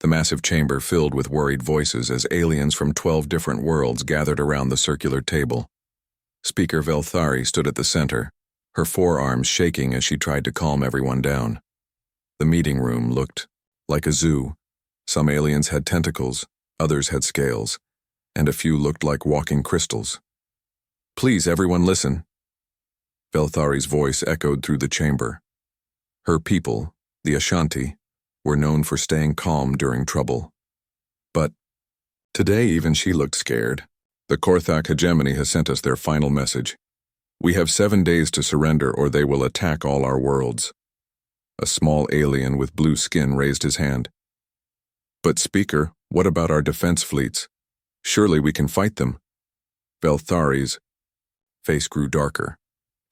the massive chamber filled with worried voices as aliens from 12 different worlds gathered around the circular table. Speaker Velthari stood at the center, her forearms shaking as she tried to calm everyone down. The meeting room looked like a zoo. Some aliens had tentacles, others had scales, and a few looked like walking crystals. "Please, everyone listen." Velthari's voice echoed through the chamber. Her people, the Ashanti, were known for staying calm during trouble. But today even she looked scared. "The Korthak hegemony has sent us their final message. We have 7 days to surrender or they will attack all our worlds." A small alien with blue skin raised his hand. "But Speaker, what about our defense fleets? Surely we can fight them." Velthari's face grew darker.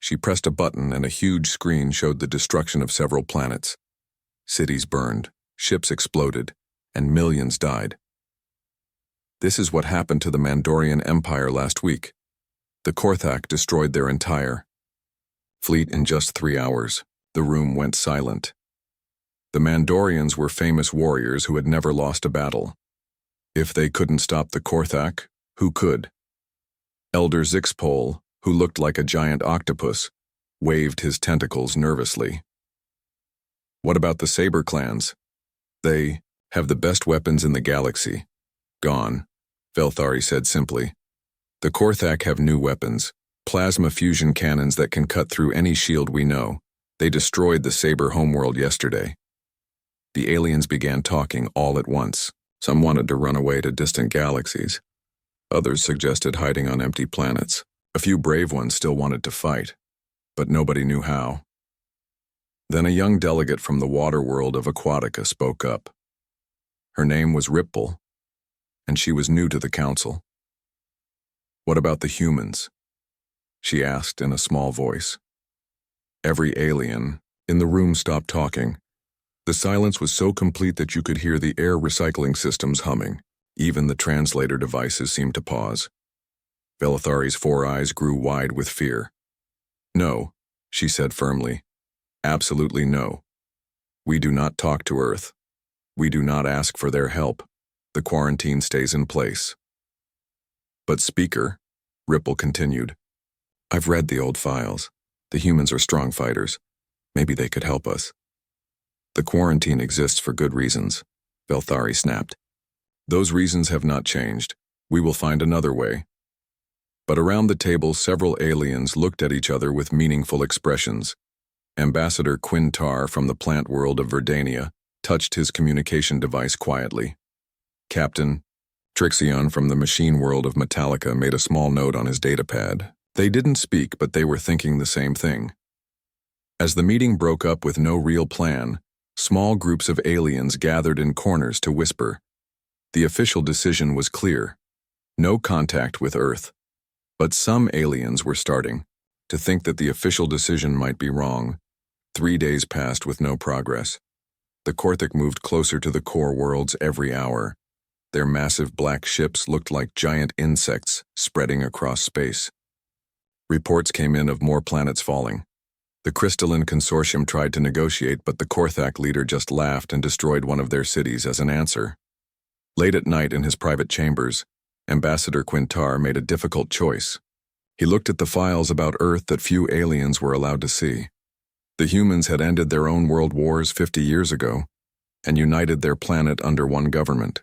She pressed a button and a huge screen showed the destruction of several planets. Cities burned, ships exploded, and millions died. This is what happened to the Mandorian Empire last week. The Korthak destroyed their entire fleet in just 3 hours. The room went silent. The Mandorians were famous warriors who had never lost a battle. If they couldn't stop the Korthak, who could? Elder Zixpol, who looked like a giant octopus, waved his tentacles nervously. "What about the Saber clans? They have the best weapons in the galaxy." "Gone," Velthari said simply. "The Korthak have new weapons, plasma fusion cannons that can cut through any shield we know. They destroyed the Saber homeworld yesterday." The aliens began talking all at once. Some wanted to run away to distant galaxies. Others suggested hiding on empty planets. A few brave ones still wanted to fight, but nobody knew how. Then a young delegate from the water world of Aquatica spoke up. Her name was Ripple, and she was new to the council. "What about the humans?" she asked in a small voice. Every alien in the room stopped talking. The silence was so complete that you could hear the air recycling systems humming. Even the translator devices seemed to pause. Velthari's 4 eyes grew wide with fear. "No," she said firmly. "Absolutely no. We do not talk to Earth. We do not ask for their help. The quarantine stays in place." "But Speaker," Ripple continued, "I've read the old files. The humans are strong fighters. Maybe they could help us." "The quarantine exists for good reasons," Velthari snapped. "Those reasons have not changed. We will find another way." But around the table, several aliens looked at each other with meaningful expressions. Ambassador Quintar from the plant world of Verdania touched his communication device quietly. Captain Trixion from the machine world of Metallica made a small note on his datapad. They didn't speak, but they were thinking the same thing. As the meeting broke up with no real plan, small groups of aliens gathered in corners to whisper. The official decision was clear: no contact with Earth. But some aliens were starting to think that the official decision might be wrong. 3 days passed with no progress. The Korthak moved closer to the core worlds every hour. Their massive black ships looked like giant insects spreading across space. Reports came in of more planets falling. The Crystalline Consortium tried to negotiate, but the Korthak leader just laughed and destroyed one of their cities as an answer. Late at night in his private chambers, Ambassador Quintar made a difficult choice. He looked at the files about Earth that few aliens were allowed to see. The humans had ended their own world wars 50 years ago and united their planet under one government.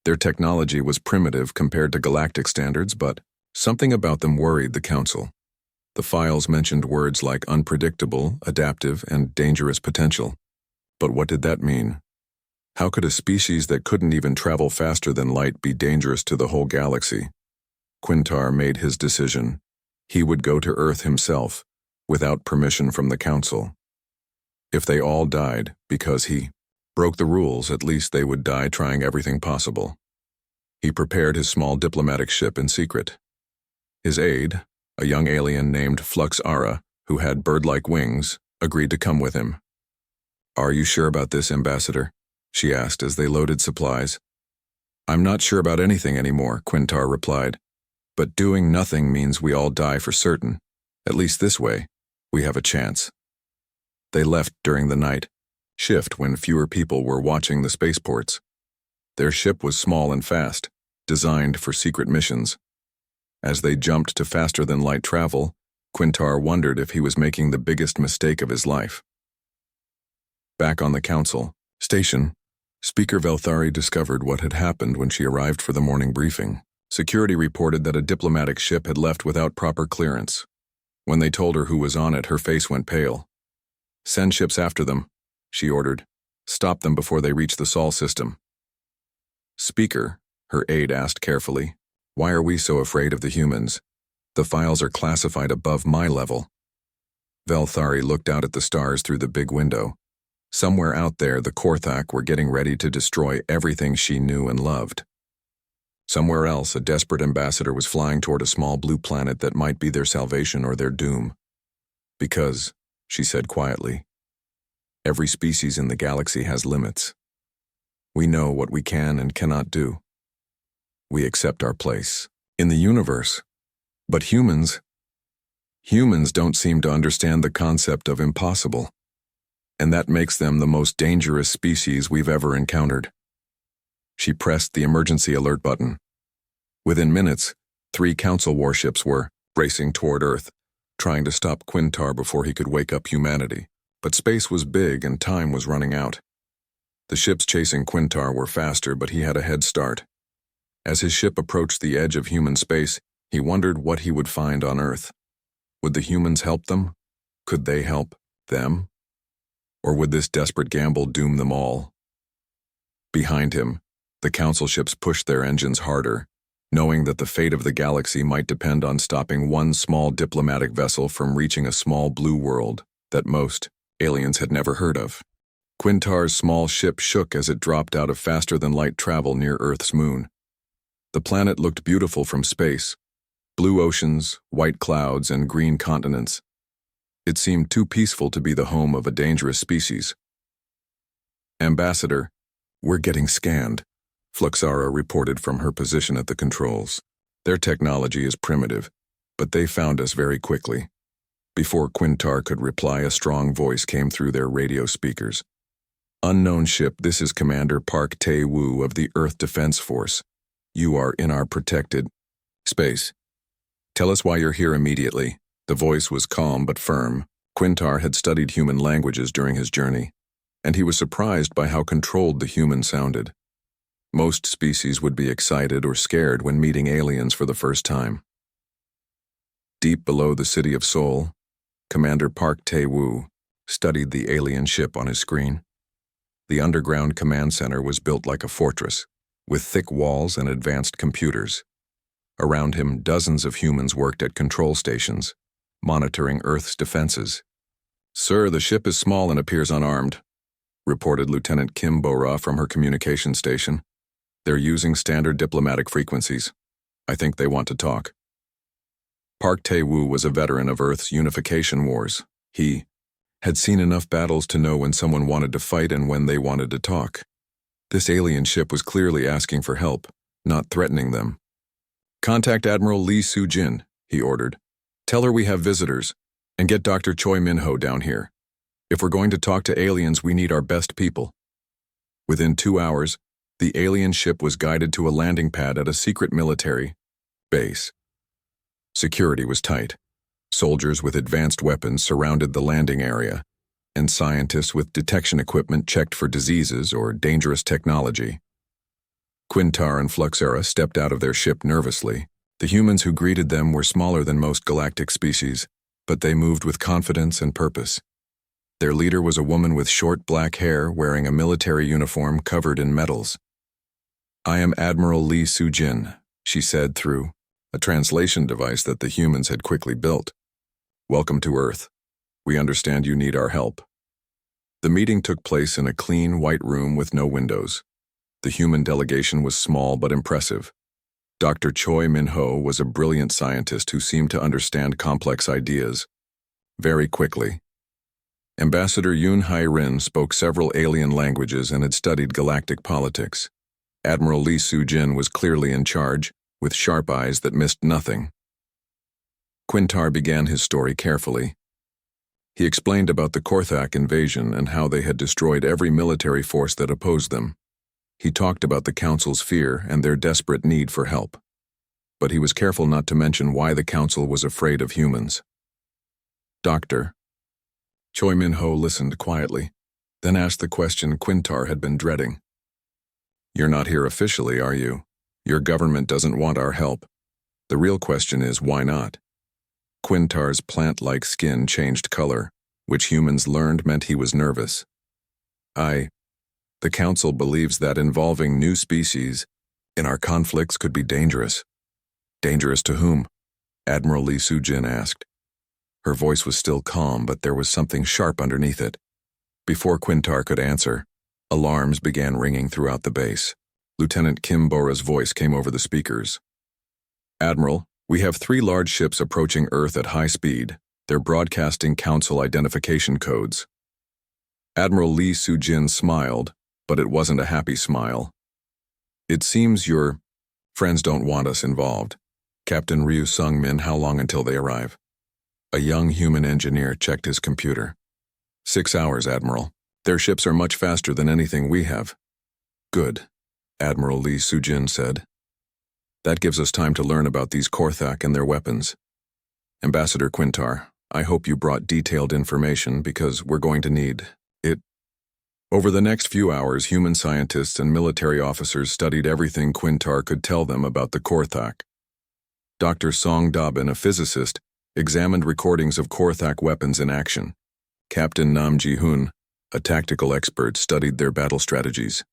Their technology was primitive compared to galactic standards, but something about them worried the Council. The files mentioned words like unpredictable, adaptive, and dangerous potential. But what did that mean? How could a species that couldn't even travel faster than light be dangerous to the whole galaxy? Quintar made his decision. He would go to Earth himself, without permission from the Council. If they all died because he broke the rules, at least they would die trying everything possible. He prepared his small diplomatic ship in secret. His aide, a young alien named Flux Ara, who had bird-like wings, agreed to come with him. "Are you sure about this, Ambassador?" she asked as they loaded supplies. "I'm not sure about anything anymore," Quintar replied. "But doing nothing means we all die for certain. At least this way, we have a chance." They left during the night shift when fewer people were watching the spaceports. Their ship was small and fast, designed for secret missions. As they jumped to faster-than-light travel, Quintar wondered if he was making the biggest mistake of his life. Back on the council station, Speaker Velthari discovered what had happened when she arrived for the morning briefing. Security reported that a diplomatic ship had left without proper clearance. When they told her who was on it, her face went pale. "Send ships after them," she ordered. "Stop them before they reach the Sol system." "Speaker," her aide asked carefully, "why are we so afraid of the humans? The files are classified above my level." Velthari looked out at the stars through the big window. Somewhere out there, the Korthak were getting ready to destroy everything she knew and loved. Somewhere else, a desperate ambassador was flying toward a small blue planet that might be their salvation or their doom. "Because," she said quietly, "every species in the galaxy has limits. We know what we can and cannot do. We accept our place in the universe. But humans don't seem to understand the concept of impossible. And that makes them the most dangerous species we've ever encountered." She pressed the emergency alert button. Within minutes, 3 council warships were racing toward Earth, trying to stop Quintar before he could wake up humanity. But space was big and time was running out. The ships chasing Quintar were faster, but he had a head start. As his ship approached the edge of human space, he wondered what he would find on Earth. Would the humans help them? Could they help them? Or would this desperate gamble doom them all? Behind him, the council ships pushed their engines harder, knowing that the fate of the galaxy might depend on stopping one small diplomatic vessel from reaching a small blue world that most aliens had never heard of. Quintar's small ship shook as it dropped out of faster-than-light travel near Earth's moon. The planet looked beautiful from space: blue oceans, white clouds, and green continents. It seemed too peaceful to be the home of a dangerous species. "Ambassador, we're getting scanned," Fluxara reported from her position at the controls. "Their technology is primitive, but they found us very quickly." Before Quintar could reply, a strong voice came through their radio speakers. "Unknown ship, this is Commander Park Tae-woo of the Earth Defense Force. You are in our protected space. Tell us why you're here immediately." The voice was calm but firm. Quintar had studied human languages during his journey, and he was surprised by how controlled the human sounded. Most species would be excited or scared when meeting aliens for the first time. Deep below the city of Seoul, Commander Park Tae-woo studied the alien ship on his screen. The underground command center was built like a fortress, with thick walls and advanced computers. Around him, dozens of humans worked at control stations, monitoring Earth's defenses. "Sir, the ship is small and appears unarmed," reported Lieutenant Kim Bora from her communication station. "They're using standard diplomatic frequencies. I think they want to talk." Park Tae-woo was a veteran of Earth's unification wars. He had seen enough battles to know when someone wanted to fight and when they wanted to talk. This alien ship was clearly asking for help, not threatening them. "Contact Admiral Lee Soo-jin," he ordered. "Tell her we have visitors, and get Dr. Choi Min-ho down here. If we're going to talk to aliens, we need our best people." Within 2 hours, the alien ship was guided to a landing pad at a secret military base. Security was tight. Soldiers with advanced weapons surrounded the landing area, and scientists with detection equipment checked for diseases or dangerous technology. Quintar and Fluxara stepped out of their ship nervously. The humans who greeted them were smaller than most galactic species, but they moved with confidence and purpose. Their leader was a woman with short black hair wearing a military uniform covered in medals. "I am Admiral Lee Soo-jin," she said through a translation device that the humans had quickly built. "Welcome to Earth. We understand you need our help." The meeting took place in a clean, white room with no windows. The human delegation was small but impressive. Dr. Choi Min-ho was a brilliant scientist who seemed to understand complex ideas very quickly. Ambassador Yoon Hai-rin spoke several alien languages and had studied galactic politics. Admiral Lee Soo-jin was clearly in charge, with sharp eyes that missed nothing. Quintar began his story carefully. He explained about the Korthak invasion and how they had destroyed every military force that opposed them. He talked about the Council's fear and their desperate need for help. But he was careful not to mention why the Council was afraid of humans. Doctor. Choi Min-ho listened quietly, then asked the question Quintar had been dreading. You're not here officially, are you? Your government doesn't want our help. The real question is, why not? Quintar's plant-like skin changed color, which humans learned meant he was nervous. The Council believes that involving new species in our conflicts could be dangerous. Dangerous to whom? Admiral Lee Soo-jin asked. Her voice was still calm, but there was something sharp underneath it. Before Quintar could answer, alarms began ringing throughout the base. Lieutenant Kim Bora's voice came over the speakers. Admiral, we have 3 large ships approaching Earth at high speed. They're broadcasting Council identification codes. Admiral Lee Soo-jin smiled, but it wasn't a happy smile. It seems your friends don't want us involved. Captain Ryu Sung-min, how long until they arrive? A young human engineer checked his computer. 6 hours, Admiral. Their ships are much faster than anything we have. Good, Admiral Lee Soo-jin said. That gives us time to learn about these Korthak and their weapons. Ambassador Quintar, I hope you brought detailed information because we're going to need it. Over the next few hours, human scientists and military officers studied everything Quintar could tell them about the Korthak. Dr. Song Dabin, a physicist, examined recordings of Korthak weapons in action. Captain Nam Ji-hoon, a tactical expert, studied their battle strategies.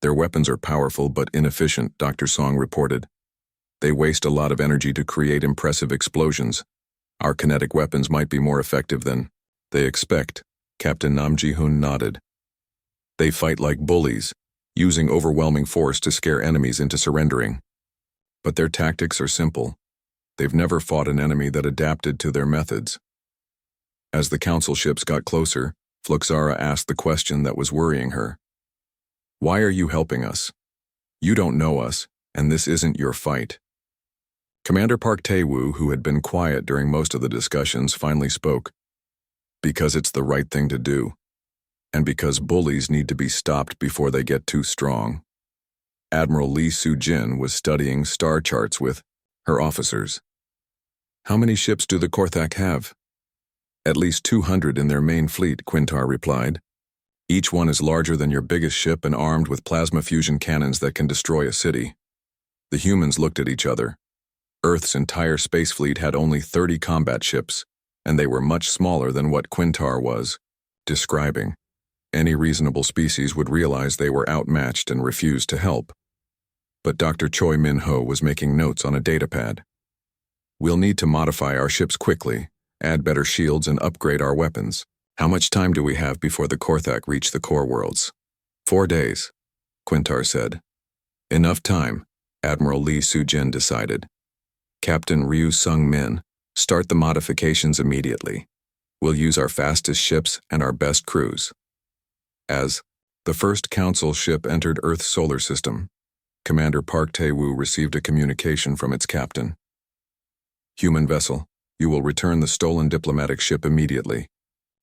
Their weapons are powerful but inefficient, Dr. Song reported. They waste a lot of energy to create impressive explosions. Our kinetic weapons might be more effective than they expect. Captain Nam Ji-hoon nodded. They fight like bullies, using overwhelming force to scare enemies into surrendering. But their tactics are simple. They've never fought an enemy that adapted to their methods. As the Council ships got closer, Fluxara asked the question that was worrying her. Why are you helping us? You don't know us, and this isn't your fight. Commander Park Tae-woo, who had been quiet during most of the discussions, finally spoke. Because it's the right thing to do. And because bullies need to be stopped before they get too strong. Admiral Lee Soo-jin was studying star charts with her officers. How many ships do the Korthak have? At least 200 in their main fleet, Quintar replied. Each one is larger than your biggest ship and armed with plasma fusion cannons that can destroy a city. The humans looked at each other. Earth's entire space fleet had only 30 combat ships, and they were much smaller than what Quintar was describing. Any reasonable species would realize they were outmatched and refuse to help. But Dr. Choi Min-ho was making notes on a datapad. We'll need to modify our ships quickly, add better shields, and upgrade our weapons. How much time do we have before the Korthak reach the core worlds? 4 days, Quintar said. Enough time, Admiral Lee Soo-jin decided. Captain Ryu Sung-min, start the modifications immediately. We'll use our fastest ships and our best crews. As the first Council ship entered Earth's solar system, Commander Park Tae-woo received a communication from its captain. Human vessel, you will return the stolen diplomatic ship immediately.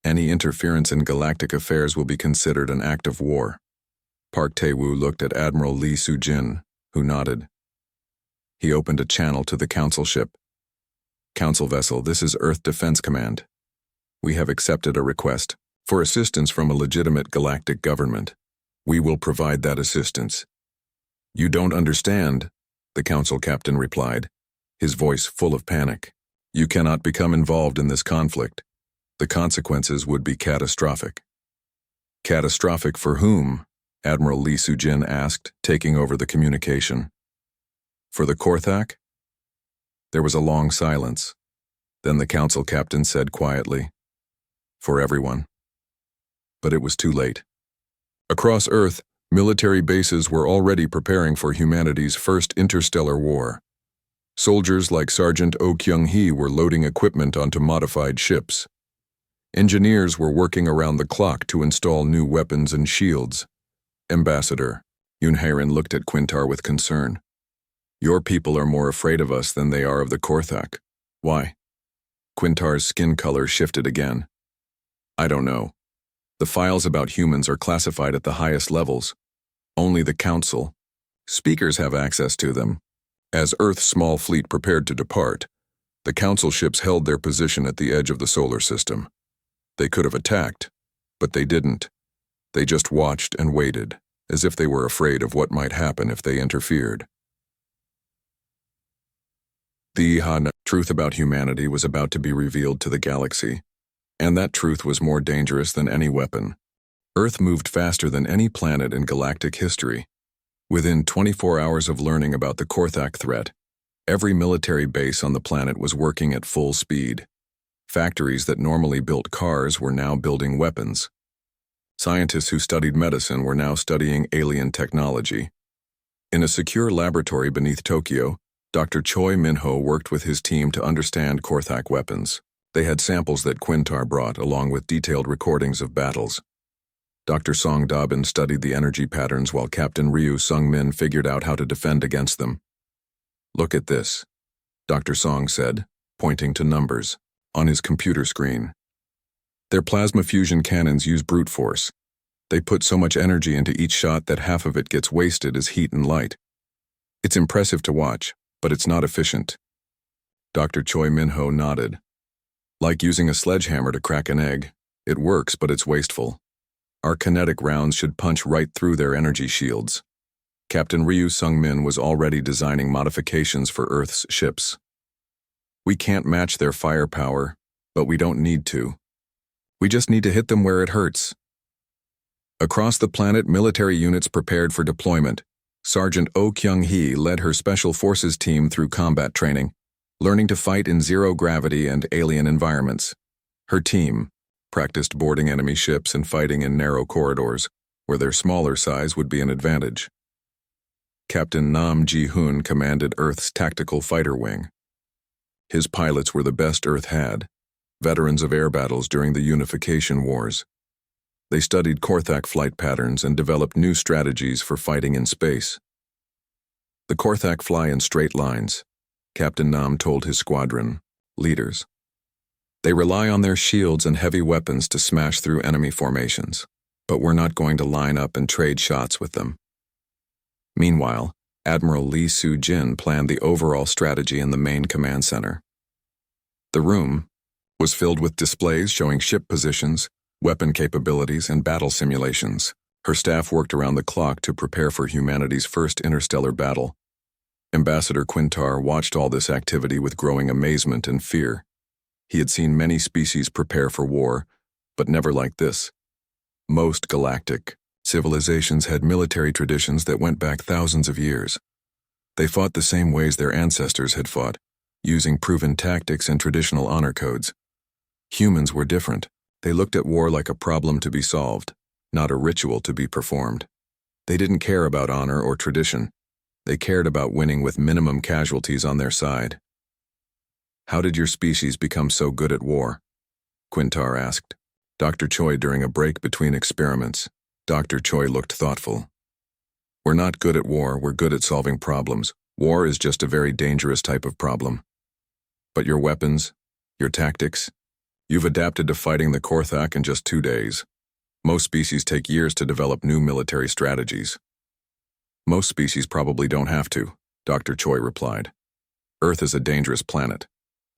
Any interference in galactic affairs will be considered an act of war. Park Tae-woo looked at Admiral Lee Soo-jin, who nodded. He opened a channel to the Council ship. Council vessel, this is Earth Defense Command. We have accepted a request for assistance from a legitimate galactic government. We will provide that assistance. You don't understand, the Council captain replied, his voice full of panic. You cannot become involved in this conflict. The consequences would be catastrophic. Catastrophic for whom? Admiral Lee Soo-jin asked, taking over the communication. For the Korthak? There was a long silence. Then the Council captain said quietly, for everyone. But it was too late. Across Earth, military bases were already preparing for humanity's first interstellar war. Soldiers like Sergeant Oh Kyung-hee were loading equipment onto modified ships. Engineers were working around the clock to install new weapons and shields. Ambassador, Yoon Hae-rin looked at Quintar with concern. Your people are more afraid of us than they are of the Korthak. Why? Quintar's skin color shifted again. I don't know. The files about humans are classified at the highest levels. Only the Council. Speakers have access to them. As Earth's small fleet prepared to depart, the Council ships held their position at the edge of the solar system. They could have attacked, but they didn't. They just watched and waited, as if they were afraid of what might happen if they interfered. The truth about humanity was about to be revealed to the galaxy, and that truth was more dangerous than any weapon. Earth moved faster than any planet in galactic history. Within 24 hours of learning about the Korthak threat, every military base on the planet was working at full speed. Factories that normally built cars were now building weapons. Scientists who studied medicine were now studying alien technology. In a secure laboratory beneath Tokyo, Dr. Choi Minho worked with his team to understand Korthak weapons. They had samples that Quintar brought, along with detailed recordings of battles. Dr. Song Dabin studied the energy patterns while Captain Ryu Sung-min figured out how to defend against them. "Look at this," Dr. Song said, pointing to numbers on his computer screen. "Their plasma fusion cannons use brute force. They put so much energy into each shot that half of it gets wasted as heat and light. It's impressive to watch, but it's not efficient." Dr. Choi Minho nodded. "Like using a sledgehammer to crack an egg. It works, but it's wasteful. Our kinetic rounds should punch right through their energy shields." Captain Ryu Sung-min was already designing modifications for Earth's ships. "We can't match their firepower, but we don't need to. We just need to hit them where it hurts." Across the planet, military units prepared for deployment. Sergeant Oh Kyung-hee led her Special Forces team through combat training, learning to fight in zero-gravity and alien environments. Her team practiced boarding enemy ships and fighting in narrow corridors, where their smaller size would be an advantage. Captain Nam Ji-hoon commanded Earth's tactical fighter wing. His pilots were the best Earth had, veterans of air battles during the Unification Wars. They studied Korthak flight patterns and developed new strategies for fighting in space. "The Korthak fly in straight lines," Captain Nam told his squadron leaders. "They rely on their shields and heavy weapons to smash through enemy formations, but we're not going to line up and trade shots with them." Meanwhile, Admiral Lee Soo-jin planned the overall strategy in the main command center. The room was filled with displays showing ship positions, weapon capabilities, and battle simulations. Her staff worked around the clock to prepare for humanity's first interstellar battle. Ambassador Quintar watched all this activity with growing amazement and fear. He had seen many species prepare for war, but never like this. Most galactic civilizations had military traditions that went back thousands of years. They fought the same ways their ancestors had fought, using proven tactics and traditional honor codes. Humans were different. They looked at war like a problem to be solved, not a ritual to be performed. They didn't care about honor or tradition. They cared about winning with minimum casualties on their side. "How did your species become so good at war?" Quintar asked Dr. Choi during a break between experiments. Dr. Choi looked thoughtful. "We're not good at war, we're good at solving problems. War is just a very dangerous type of problem. But your weapons, your tactics, you've adapted to fighting the Korthak in just 2 days. Most species take years to develop new military strategies." "Most species probably don't have to," Dr. Choi replied. "Earth is a dangerous planet.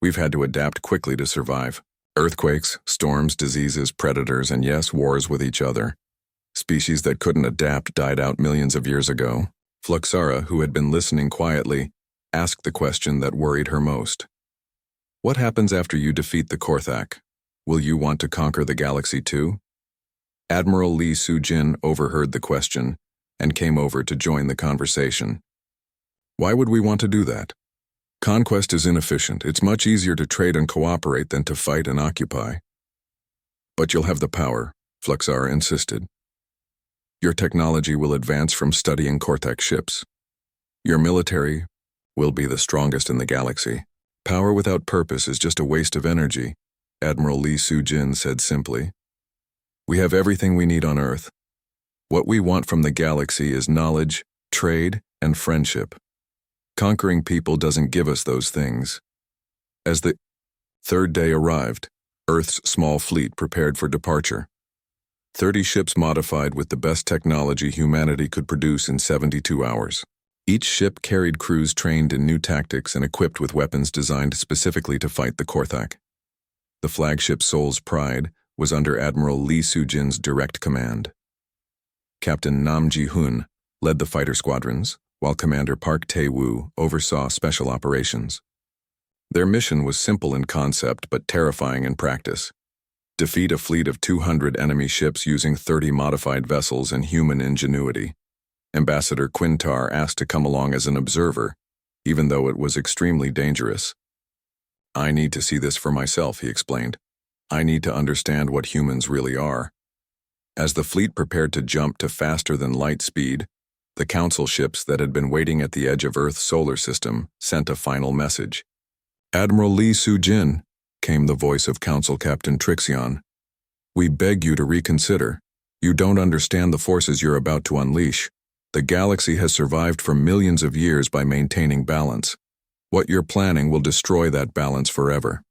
We've had to adapt quickly to survive. Earthquakes, storms, diseases, predators, and yes, wars with each other. Species that couldn't adapt died out millions of years ago." Fluxara, who had been listening quietly, asked the question that worried her most. "What happens after you defeat the Korthak? Will you want to conquer the galaxy too?" Admiral Lee Soo-jin overheard the question and came over to join the conversation. "Why would we want to do that? Conquest is inefficient. It's much easier to trade and cooperate than to fight and occupy." "But you'll have the power," Fluxara insisted. "Your technology will advance from studying Korthak ships. Your military will be the strongest in the galaxy. Power without purpose is just a waste of energy," Admiral Lee Soo-jin said simply. "We have everything we need on Earth. What we want from the galaxy is knowledge, trade, and friendship. Conquering people doesn't give us those things." As the third day arrived, Earth's small fleet prepared for departure. 30 ships modified with the best technology humanity could produce in 72 hours. Each ship carried crews trained in new tactics and equipped with weapons designed specifically to fight the Korthak. The flagship Soul's Pride was under Admiral Lee Soo-jin's direct command. Captain Nam Ji-hoon led the fighter squadrons, while Commander Park Tae-woo oversaw special operations. Their mission was simple in concept but terrifying in practice. Defeat a fleet of 200 enemy ships using 30 modified vessels and human ingenuity. Ambassador Quintar asked to come along as an observer, even though it was extremely dangerous. "I need to see this for myself," he explained. "I need to understand what humans really are." As the fleet prepared to jump to faster-than-light speed, the Council ships that had been waiting at the edge of Earth's solar system sent a final message. "Admiral Lee Soo-jin," came the voice of Council Captain Trixion. "We beg you to reconsider. You don't understand the forces you're about to unleash. The galaxy has survived for millions of years by maintaining balance. What you're planning will destroy that balance forever."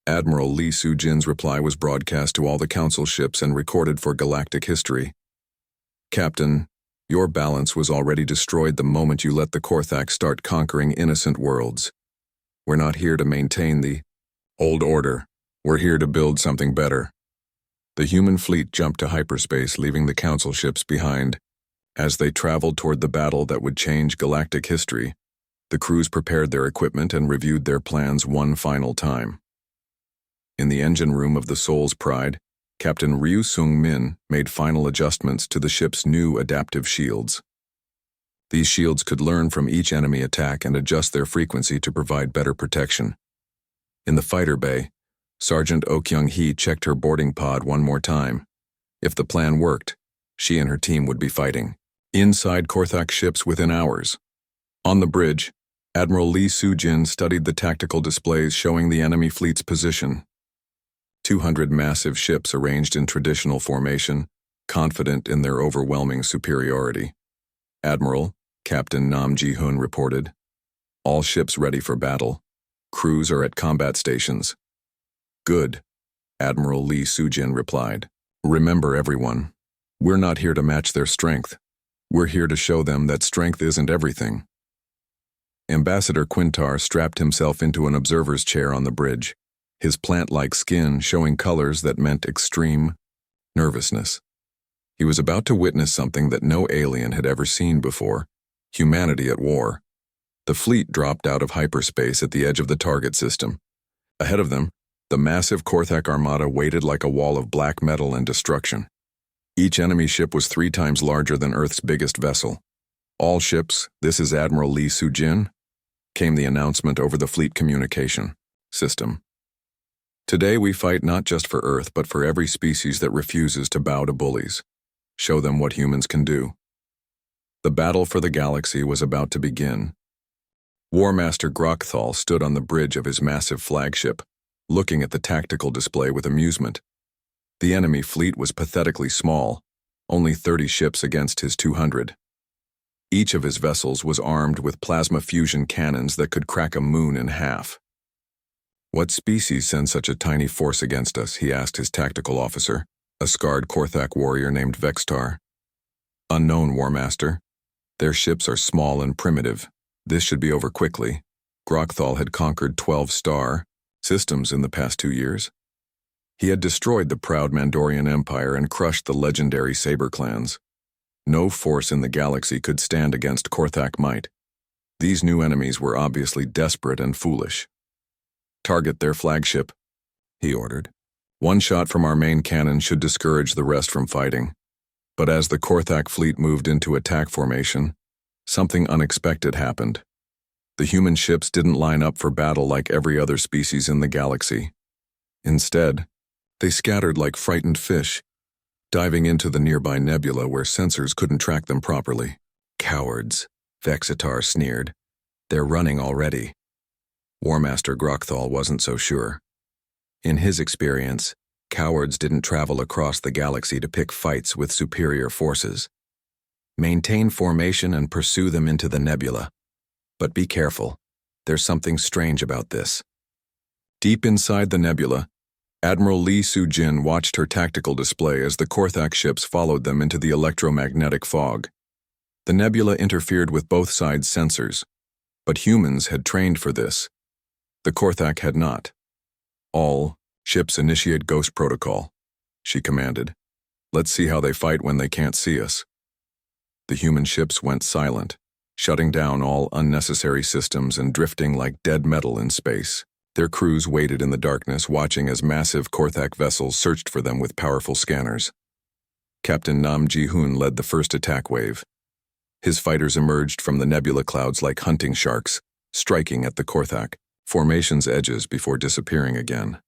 Admiral Lee Soo-jin's reply was broadcast to all the Council ships and recorded for galactic history. "Captain, your balance was already destroyed the moment you let the Korthak start conquering innocent worlds. We're not here to maintain the old order. We're here to build something better." The human fleet jumped to hyperspace, leaving the Council ships behind. As they traveled toward the battle that would change galactic history, the crews prepared their equipment and reviewed their plans one final time. In the engine room of the Soul's Pride, Captain Ryu Sung-min made final adjustments to the ship's new adaptive shields. These shields could learn from each enemy attack and adjust their frequency to provide better protection. In the fighter bay, Sergeant Oh Kyung-hee checked her boarding pod one more time. If the plan worked, she and her team would be fighting inside Korthak ships within hours. On the bridge, Admiral Lee Soo-jin studied the tactical displays showing the enemy fleet's position. 200 massive ships arranged in traditional formation, confident in their overwhelming superiority. "Admiral," Captain Nam Ji-hoon reported, "all ships ready for battle. Crews are at combat stations." "Good," Admiral Lee Soo-jin replied. "Remember, everyone, we're not here to match their strength. We're here to show them that strength isn't everything." Ambassador Quintar strapped himself into an observer's chair on the bridge, his plant-like skin showing colors that meant extreme nervousness. He was about to witness something that no alien had ever seen before: humanity at war. The fleet dropped out of hyperspace at the edge of the target system. Ahead of them, the massive Korthak armada waited like a wall of black metal and destruction. Each enemy ship was 3 times larger than Earth's biggest vessel. "All ships, this is Admiral Lee Soo-jin," came the announcement over the fleet communication system. "Today we fight not just for Earth but for every species that refuses to bow to bullies. Show them what humans can do." The battle for the galaxy was about to begin. War Master Grokthal stood on the bridge of his massive flagship, looking at the tactical display with amusement. The enemy fleet was pathetically small, only 30 ships against his 200. Each of his vessels was armed with plasma fusion cannons that could crack a moon in half. "What species sends such a tiny force against us?" he asked his tactical officer, a scarred Korthak warrior named Vextar. "Unknown, War Master. Their ships are small and primitive. This should be over quickly. Grokthal had conquered 12 star systems in the past 2 years. He had destroyed the proud Mandorian Empire and crushed the legendary Saber clans. No force in the galaxy could stand against Korthak might. These new enemies were obviously desperate and foolish. "Target their flagship," he ordered. "One shot from our main cannon should discourage the rest from fighting." But as the Korthak fleet moved into attack formation, something unexpected happened. The human ships didn't line up for battle like every other species in the galaxy. Instead, they scattered like frightened fish, diving into the nearby nebula where sensors couldn't track them properly. "Cowards," Vexitar sneered. "They're running already." War Master Grokthal wasn't so sure. In his experience, cowards didn't travel across the galaxy to pick fights with superior forces. Maintain formation and pursue them into the nebula. But be careful, there's something strange about this. Deep inside the nebula, Admiral Lee Soo-jin watched her tactical display as the Korthak ships followed them into the electromagnetic fog. The nebula interfered with both sides' sensors, but humans had trained for this. The Korthak had not. "All ships initiate Ghost Protocol," she commanded. "Let's see how they fight when they can't see us." The human ships went silent, shutting down all unnecessary systems and drifting like dead metal in space. Their crews waited in the darkness, watching as massive Korthak vessels searched for them with powerful scanners. Captain Nam Ji-hoon led the first attack wave. His fighters emerged from the nebula clouds like hunting sharks, striking at the Korthak formation's edges before disappearing again.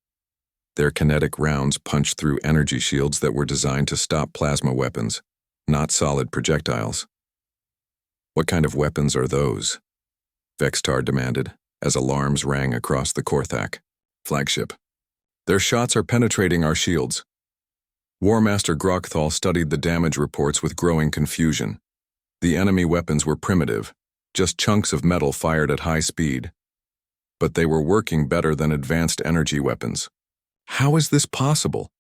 Their kinetic rounds punched through energy shields that were designed to stop plasma weapons, not solid projectiles. "What kind of weapons are those?" Vextar demanded, as alarms rang across the Korthak flagship. "Their shots are penetrating our shields." War Master Grokthal studied the damage reports with growing confusion. The enemy weapons were primitive, just chunks of metal fired at high speed. But they were working better than advanced energy weapons. How is this possible?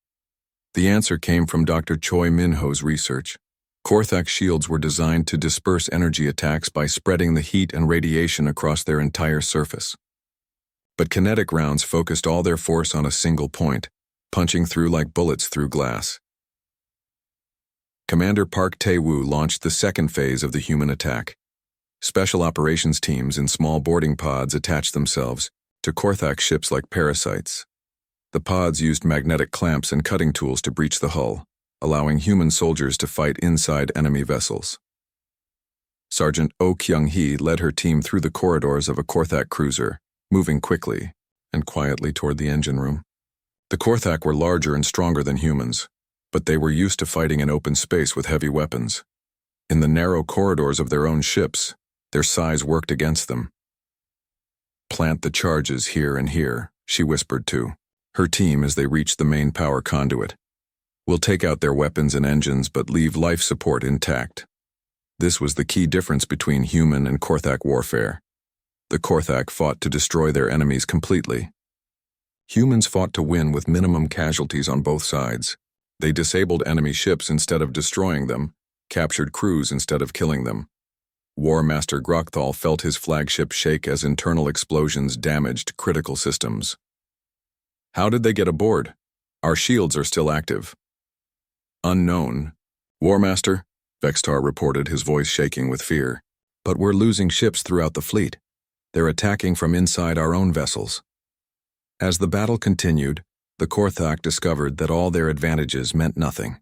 The answer came from Dr. Choi Min-ho's research. Korthak shields were designed to disperse energy attacks by spreading the heat and radiation across their entire surface. But kinetic rounds focused all their force on a single point, punching through like bullets through glass. Commander Park Tae-woo launched the second phase of the human attack. Special operations teams in small boarding pods attached themselves to Korthak ships like parasites. The pods used magnetic clamps and cutting tools to breach the hull, allowing human soldiers to fight inside enemy vessels. Sergeant Oh Kyung-hee led her team through the corridors of a Korthak cruiser, moving quickly and quietly toward the engine room. The Korthak were larger and stronger than humans, but they were used to fighting in open space with heavy weapons. In the narrow corridors of their own ships, their size worked against them. "Plant the charges here and here," she whispered to her team as they reached the main power conduit. "We'll take out their weapons and engines but leave life support intact." This was the key difference between human and Korthak warfare. The Korthak fought to destroy their enemies completely. Humans fought to win with minimum casualties on both sides. They disabled enemy ships instead of destroying them, captured crews instead of killing them. War Master Grokthal felt his flagship shake as internal explosions damaged critical systems. "How did they get aboard? Our shields are still active." "Unknown. War Master," Vextar reported, his voice shaking with fear. "But we're losing ships throughout the fleet. They're attacking from inside our own vessels." As the battle continued, the Korthak discovered that all their advantages meant nothing.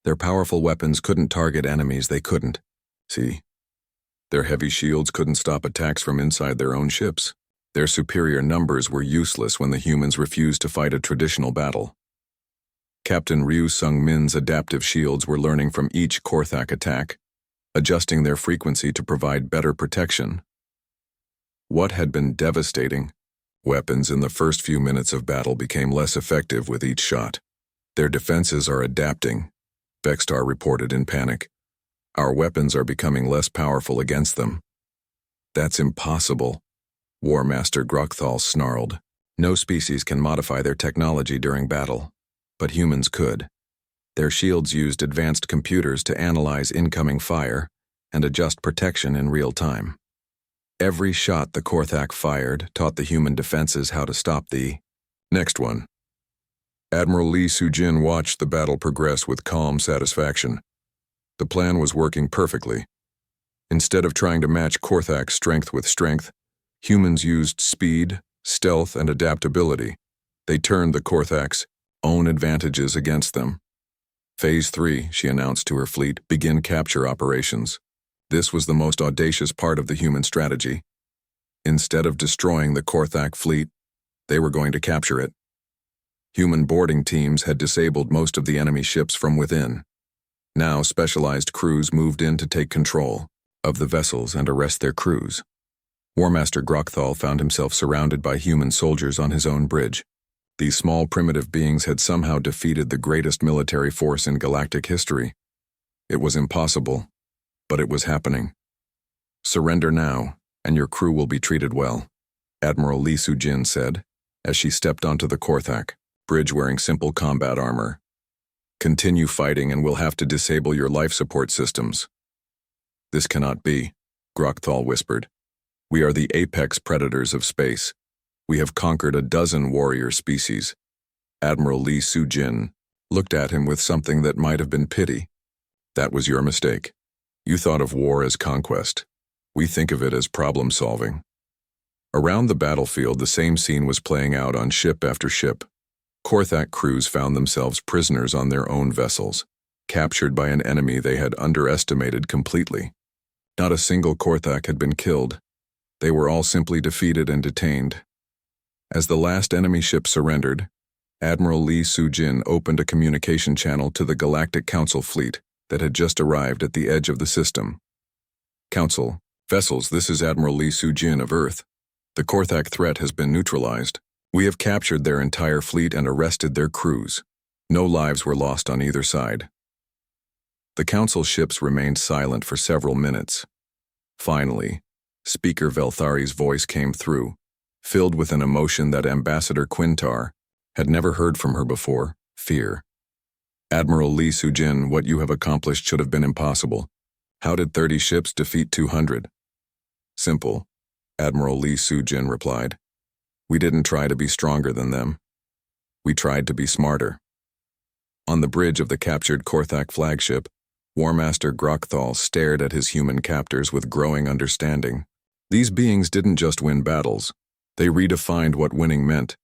Their powerful weapons couldn't target enemies they couldn't see. Their heavy shields couldn't stop attacks from inside their own ships. Their superior numbers were useless when the humans refused to fight a traditional battle. Captain Ryu Sung-min's adaptive shields were learning from each Korthak attack, adjusting their frequency to provide better protection. What had been devastating? Weapons in the first few minutes of battle became less effective with each shot. "Their defenses are adapting," Vextar reported in panic. "Our weapons are becoming less powerful against them." "That's impossible," War Master Grokthal snarled. "No species can modify their technology during battle, but humans could. Their shields used advanced computers to analyze incoming fire and adjust protection in real time. Every shot the Korthak fired taught the human defenses how to stop the next one." Admiral Lee Soo-jin watched the battle progress with calm satisfaction. The plan was working perfectly. Instead of trying to match Korthak's strength with strength, humans used speed, stealth, and adaptability. They turned the Korthak's own advantages against them. "Phase 3, she announced to her fleet, "begin capture operations." This was the most audacious part of the human strategy. Instead of destroying the Korthak fleet, they were going to capture it. Human boarding teams had disabled most of the enemy ships from within. Now specialized crews moved in to take control of the vessels and arrest their crews. War Master Grokthal found himself surrounded by human soldiers on his own bridge. These small primitive beings had somehow defeated the greatest military force in galactic history. It was impossible, but it was happening. "Surrender now, and your crew will be treated well," Admiral Lee Soo-jin said, as she stepped onto the Korthak. bridge wearing simple combat armor. Continue fighting and we'll have to disable your life support systems. This cannot be, Grokthal whispered. We are the apex predators of space. We have conquered a dozen warrior species. Admiral Lee Soo-jin looked at him with something that might have been pity. That was your mistake. You thought of war as conquest. We think of it as problem-solving. Around the battlefield, the same scene was playing out on ship after ship. Korthak crews found themselves prisoners on their own vessels, captured by an enemy they had underestimated completely. Not a single Korthak had been killed. They were all simply defeated and detained. As the last enemy ship surrendered, Admiral Lee Soo-jin opened a communication channel to the Galactic Council fleet that had just arrived at the edge of the system. Council, vessels, this is Admiral Lee Soo-jin of Earth. The Korthak threat has been neutralized. We have captured their entire fleet and arrested their crews. No lives were lost on either side. The Council ships remained silent for several minutes. Finally, Speaker Velthari's voice came through, filled with an emotion that Ambassador Quintar had never heard from her before, fear. Admiral Lee Soo-jin, what you have accomplished should have been impossible. How did 30 ships defeat 200? Simple, Admiral Lee Soo-jin replied. We didn't try to be stronger than them. We tried to be smarter. On the bridge of the captured Korthak flagship, War Master Grokthal stared at his human captors with growing understanding. These beings didn't just win battles. They redefined what winning meant.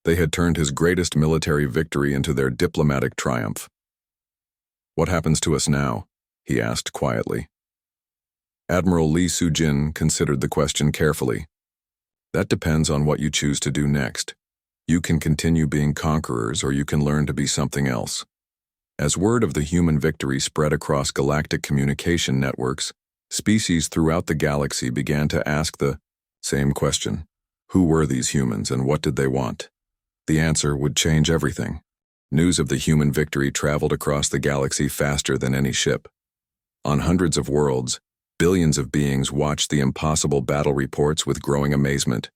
They had turned his greatest military victory into their diplomatic triumph. What happens to us now? He asked quietly. Admiral Lee Soo-jin considered the question carefully. That depends on what you choose to do next. You can continue being conquerors or you can learn to be something else. As word of the human victory spread across galactic communication networks, species throughout the galaxy began to ask the same question. Who were these humans and what did they want? The answer would change everything. News of the human victory traveled across the galaxy faster than any ship. On hundreds of worlds, billions of beings watched the impossible battle reports with growing amazement.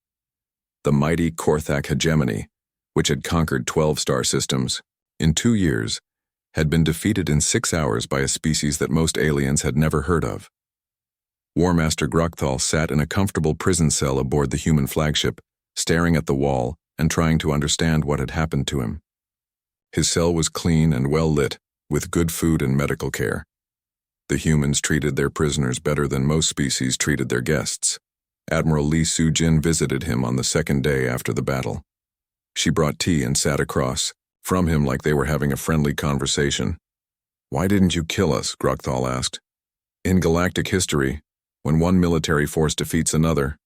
The mighty Korthak hegemony, which had conquered 12 star systems in 2 years, had been defeated in 6 hours by a species that most aliens had never heard of. War Master Grokthal sat in a comfortable prison cell aboard the human flagship, staring at the wall and trying to understand what had happened to him. His cell was clean and well lit, with good food and medical care. The humans treated their prisoners better than most species treated their guests. Admiral Lee Soo-jin visited him on the second day after the battle. She brought tea and sat across from him like they were having a friendly conversation. Why didn't you kill us? Grokthal asked. In galactic history, when one military force defeats another,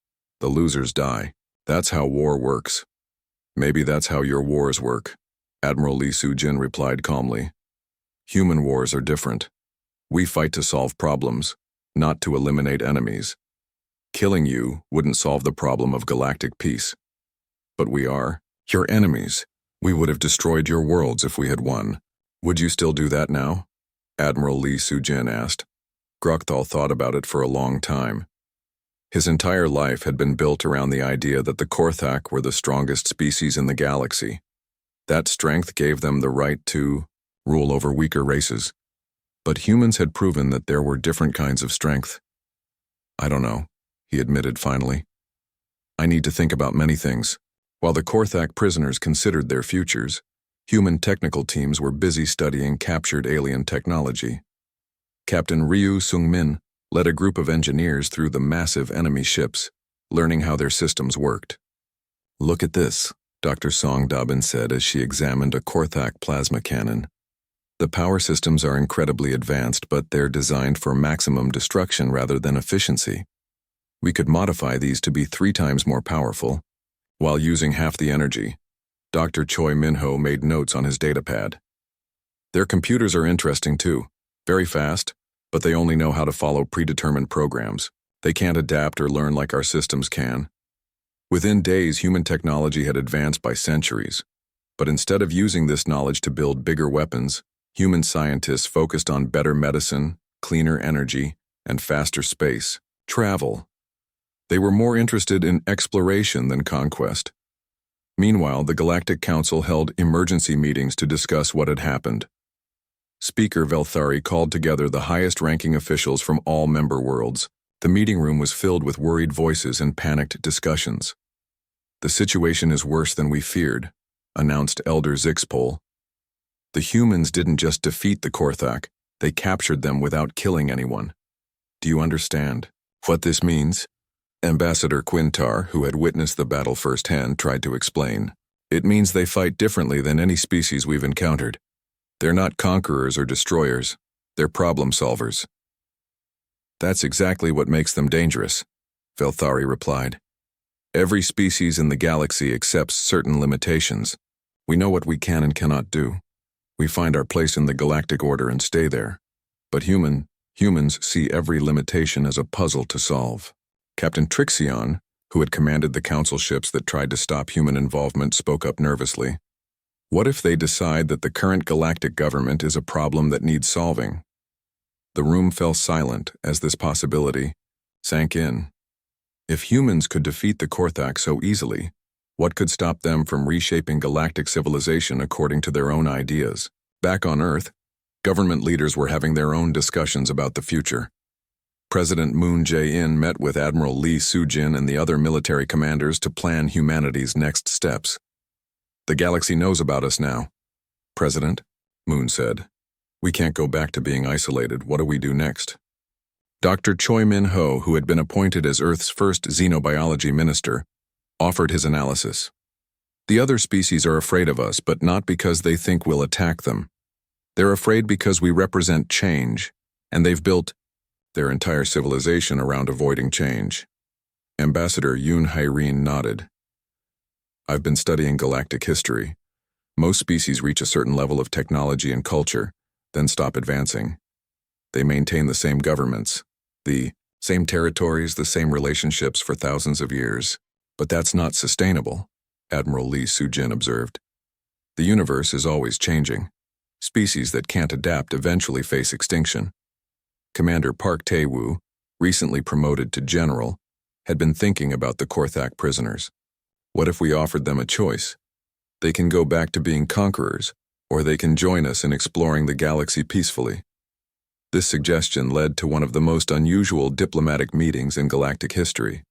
the losers die. That's how war works. Maybe that's how your wars work, Admiral Lee Soo-jin replied calmly. Human wars are different. We fight to solve problems, not to eliminate enemies. Killing you wouldn't solve the problem of galactic peace. But we are your enemies. We would have destroyed your worlds if we had won. Would you still do that now? Admiral Lee Soo-jin asked. Grokthal thought about it for a long time. His entire life had been built around the idea that the Korthak were the strongest species in the galaxy. That strength gave them the right to rule over weaker races. But humans had proven that there were different kinds of strength. I don't know, he admitted finally. I need to think about many things. While the Korthak prisoners considered their futures, human technical teams were busy studying captured alien technology. Captain Ryu Sung-min led a group of engineers through the massive enemy ships, learning how their systems worked. Look at this, Dr. Song Dobbin said as she examined a Korthak plasma cannon. The power systems are incredibly advanced, but they're designed for maximum destruction rather than efficiency. We could modify these to be 3 times more powerful, while using half the energy. Dr. Choi Min-ho made notes on his datapad. Their computers are interesting too, very fast, but they only know how to follow predetermined programs. They can't adapt or learn like our systems can. Within days, human technology had advanced by centuries. But instead of using this knowledge to build bigger weapons, human scientists focused on better medicine, cleaner energy, and faster space travel. They were more interested in exploration than conquest. Meanwhile, the Galactic Council held emergency meetings to discuss what had happened. Speaker Velthari called together the highest-ranking officials from all member worlds. The meeting room was filled with worried voices and panicked discussions. "The situation is worse than we feared," announced Elder Zixpol. "The humans didn't just defeat the Korthak, they captured them without killing anyone. Do you understand what this means?" Ambassador Quintar, who had witnessed the battle firsthand, tried to explain. "It means they fight differently than any species we've encountered. They're not conquerors or destroyers, they're problem solvers." "That's exactly what makes them dangerous," Velthari replied. "Every species in the galaxy accepts certain limitations. We know what we can and cannot do. We find our place in the galactic order and stay there. But humans see every limitation as a puzzle to solve." Captain Trixion, who had commanded the council ships that tried to stop human involvement, spoke up nervously. "What if they decide that the current galactic government is a problem that needs solving?" The room fell silent as this possibility sank in. If humans could defeat the Korthak so easily, what could stop them from reshaping galactic civilization according to their own ideas? Back on Earth, government leaders were having their own discussions about the future. President Moon Jae-in met with Admiral Lee Soo-jin and the other military commanders to plan humanity's next steps. "The galaxy knows about us now, President," Moon said. "We can't go back to being isolated. What do we do next?" Dr. Choi Min-ho, who had been appointed as Earth's first xenobiology minister, offered his analysis. "The other species are afraid of us, but not because they think we'll attack them. They're afraid because we represent change, and they've built their entire civilization around avoiding change." Ambassador Yoon Hae-rin nodded. "I've been studying galactic history. Most species reach a certain level of technology and culture, then stop advancing. They maintain the same governments, the same territories, the same relationships for thousands of years. But that's not sustainable," Admiral Lee Soo-jin observed. "The universe is always changing. Species that can't adapt eventually face extinction." Commander Park Tae-woo, recently promoted to general, had been thinking about the Korthak prisoners. What if we offered them a choice? They can go back to being conquerors, or they can join us in exploring the galaxy peacefully. This suggestion led to one of the most unusual diplomatic meetings in galactic history.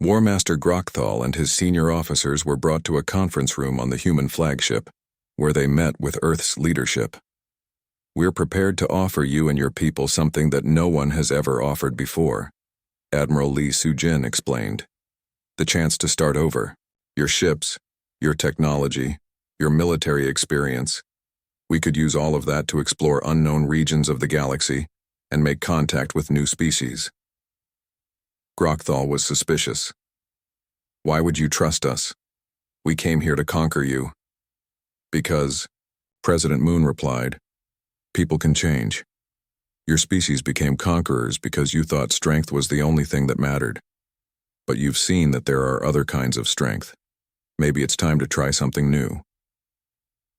War Master Grokthal and his senior officers were brought to a conference room on the human flagship, where they met with Earth's leadership. "We're prepared to offer you and your people something that no one has ever offered before," Admiral Lee Soo-jin explained. "The chance to start over. Your ships, your technology, your military experience. We could use all of that to explore unknown regions of the galaxy and make contact with new species." Grokthal was suspicious. "Why would you trust us? We came here to conquer you." "Because," President Moon replied, "people can change. Your species became conquerors because you thought strength was the only thing that mattered. But you've seen that there are other kinds of strength. Maybe it's time to try something new."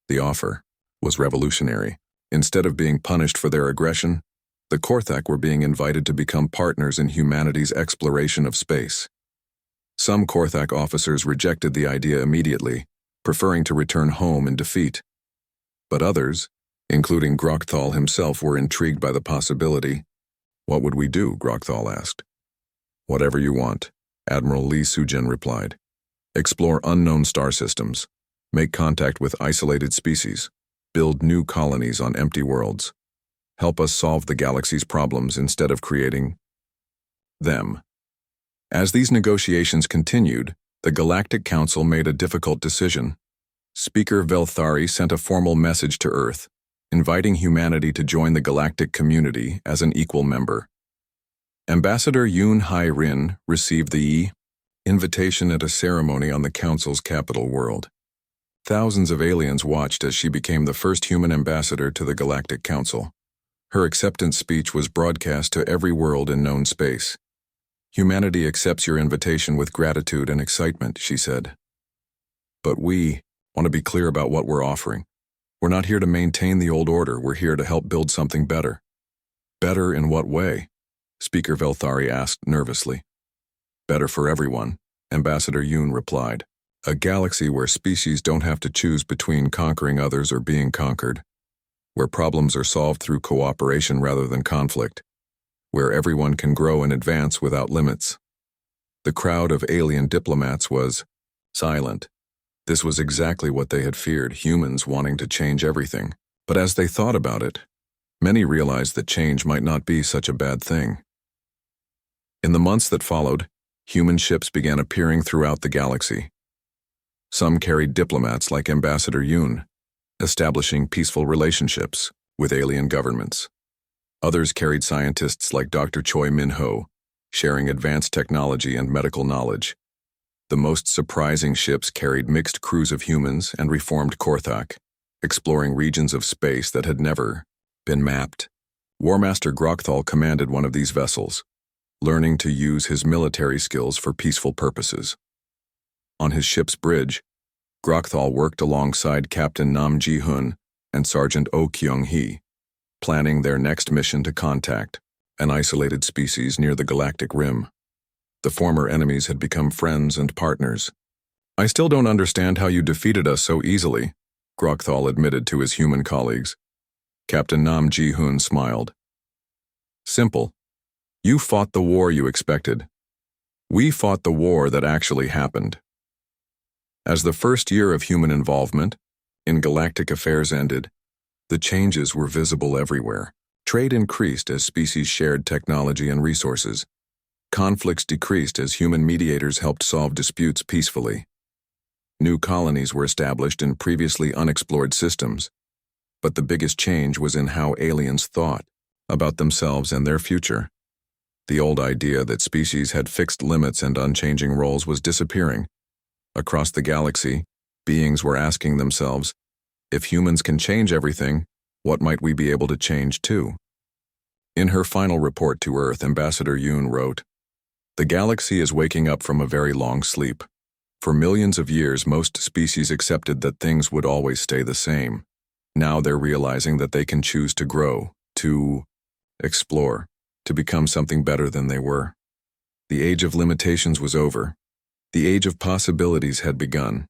The offer was revolutionary. Instead of being punished for their aggression, the Korthak were being invited to become partners in humanity's exploration of space. Some Korthak officers rejected the idea immediately, preferring to return home in defeat. But others, including Grokthal himself, were intrigued by the possibility. "What would we do?" Grokthal asked. "Whatever you want," Admiral Lee Soo-jin replied. "Explore unknown star systems, make contact with isolated species, build new colonies on empty worlds. Help us solve the galaxy's problems instead of creating them." As these negotiations continued, the Galactic Council made a difficult decision. Speaker Velthari sent a formal message to Earth, inviting humanity to join the galactic community as an equal member. Ambassador Yoon Hae-rin received the invitation at a ceremony on the Council's capital world. Thousands of aliens watched as she became the first human ambassador to the Galactic Council. Her acceptance speech was broadcast to every world in known space. "Humanity accepts your invitation with gratitude and excitement," she said. "But we want to be clear about what we're offering. We're not here to maintain the old order, we're here to help build something better." "Better in what way?" Speaker Velthari asked nervously. "Better for everyone," Ambassador Yoon replied. A galaxy where species don't have to choose between conquering others or being conquered, where problems are solved through cooperation rather than conflict, where everyone can grow and advance without limits. The crowd of alien diplomats was silent. This was exactly what they had feared, humans wanting to change everything. But as they thought about it, many realized that change might not be such a bad thing. In the months that followed, human ships began appearing throughout the galaxy. Some carried diplomats like Ambassador Yoon, establishing peaceful relationships with alien governments. Others carried scientists like Dr. Choi Min-ho, sharing advanced technology and medical knowledge. The most surprising ships carried mixed crews of humans and reformed Korthak, exploring regions of space that had never been mapped. War Master Grokthal commanded one of these vessels, learning to use his military skills for peaceful purposes. On his ship's bridge, Grokthal worked alongside Captain Nam Ji-hun and Sergeant Oh Kyung-hee, planning their next mission to contact an isolated species near the Galactic Rim. The former enemies had become friends and partners. "I still don't understand how you defeated us so easily," Grokthal admitted to his human colleagues. Captain Nam Ji-hun smiled. "Simple. You fought the war you expected. We fought the war that actually happened." As the first year of human involvement in galactic affairs ended, the changes were visible everywhere. Trade increased as species shared technology and resources. Conflicts decreased as human mediators helped solve disputes peacefully. New colonies were established in previously unexplored systems, but the biggest change was in how aliens thought about themselves and their future. The old idea that species had fixed limits and unchanging roles was disappearing. Across the galaxy, beings were asking themselves, if humans can change everything, what might we be able to change too? In her final report to Earth, Ambassador Yoon wrote, "The galaxy is waking up from a very long sleep. For millions of years, most species accepted that things would always stay the same. Now they're realizing that they can choose to grow, to explore, to become something better than they were. The age of limitations was over. The age of possibilities had begun.